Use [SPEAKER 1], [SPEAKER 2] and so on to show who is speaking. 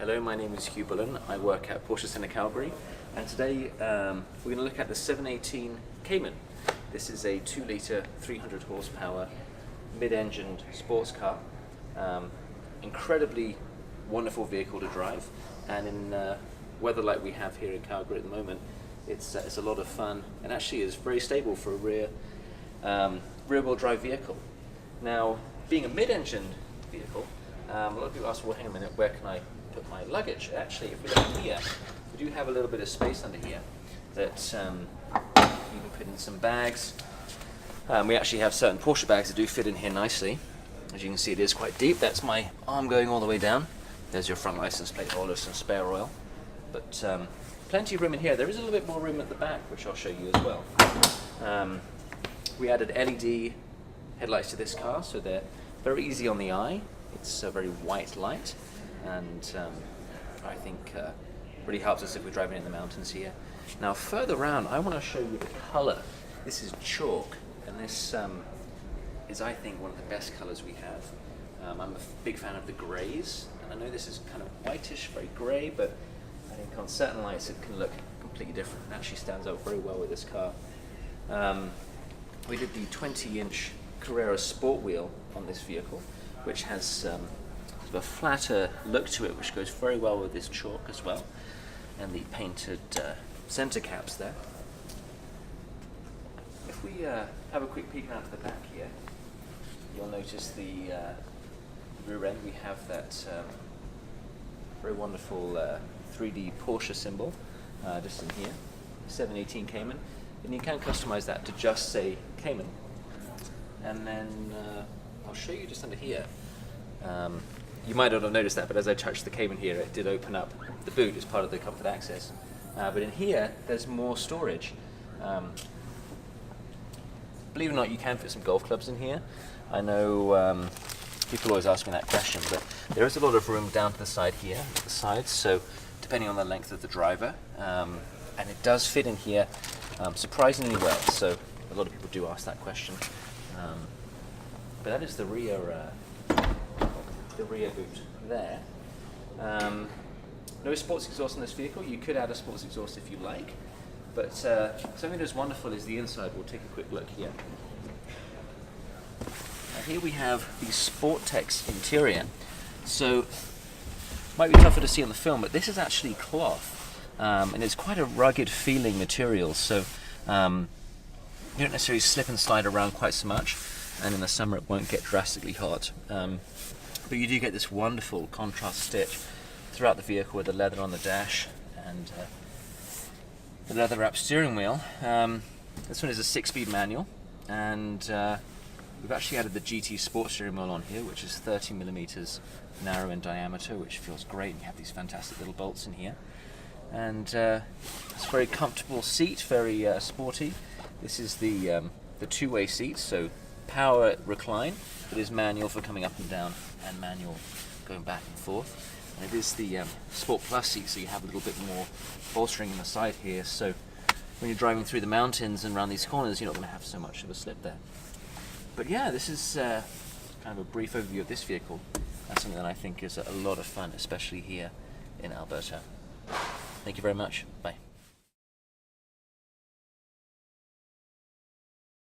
[SPEAKER 1] Hello, my name is Hugh Bullen. I work at Porsche Centre Calgary, and today we're going to look at the 718 Cayman. This is a 2-litre, 300 horsepower, mid-engined sports car. Incredibly wonderful vehicle to drive, and in weather like we have here in Calgary at the moment, it's a lot of fun, and actually is very stable for a rear-wheel drive vehicle. Now, being a mid-engined vehicle, a lot of people ask, well, hang on a minute, where can I put my luggage? Actually, if we look here, we do have a little bit of space under here that you can put in some bags. We actually have certain Porsche bags that do fit in here nicely. As you can see, it is quite deep. That's my arm going all the way down. There's your front license plate holder, some spare oil. But plenty of room in here. There is a little bit more room at the back, which I'll show you as well. We added LED headlights to this car, so they're very easy on the eye. It's a very white light, and I think really helps us if we're driving in the mountains here. Now further around, I want to show you the color. This is chalk, and this is, I think, one of the best colors we have. I'm a big fan of the grays, and I know this is kind of whitish, very gray, but I think on certain lights it can look completely different. It actually stands out very well with this car. We did the 20-inch Carrera sport wheel on this vehicle, which has sort of a flatter look to it, which goes very well with this chalk as well, and the painted center caps there. If we have a quick peek out to the back here, you'll notice the rear end. We have that very wonderful 3D Porsche symbol just in here, 718 Cayman, and you can customize that to just say Cayman. And then I'll show you just under here. You might not have noticed that, but as I touched the Cayman here, it did open up the boot as part of the comfort access. But in here, there's more storage. Believe it or not, you can fit some golf clubs in here. I know people always ask me that question, but there is a lot of room down to the side here, to the sides, so depending on the length of the driver. And it does fit in here surprisingly well, so a lot of people do ask that question. But that is the rear boot there. No sports exhaust in this vehicle. You could add a sports exhaust if you like, but something that's wonderful is the inside. We'll take a quick look here. Now here we have the Sportex interior. So might be tougher to see on the film, but this is actually cloth, and it's quite a rugged feeling material. So you don't necessarily slip and slide around quite so much, and in the summer it won't get drastically hot. But you do get this wonderful contrast stitch throughout the vehicle with the leather on the dash and the leather wrapped steering wheel. This one is a 6-speed manual, and we've actually added the GT Sport steering wheel on here, which is 30 millimeters narrow in diameter, which feels great. And you have these fantastic little bolts in here, and it's a very comfortable seat, very sporty. This is the two-way seat, so power recline. It is manual for coming up and down, and manual going back and forth. And it is the Sport Plus seat, so you have a little bit more bolstering in the side here. So when you're driving through the mountains and around these corners, you're not going to have so much of a slip there. But yeah, this is kind of a brief overview of this vehicle. That's something that I think is a lot of fun, especially here in Alberta. Thank you very much. Bye.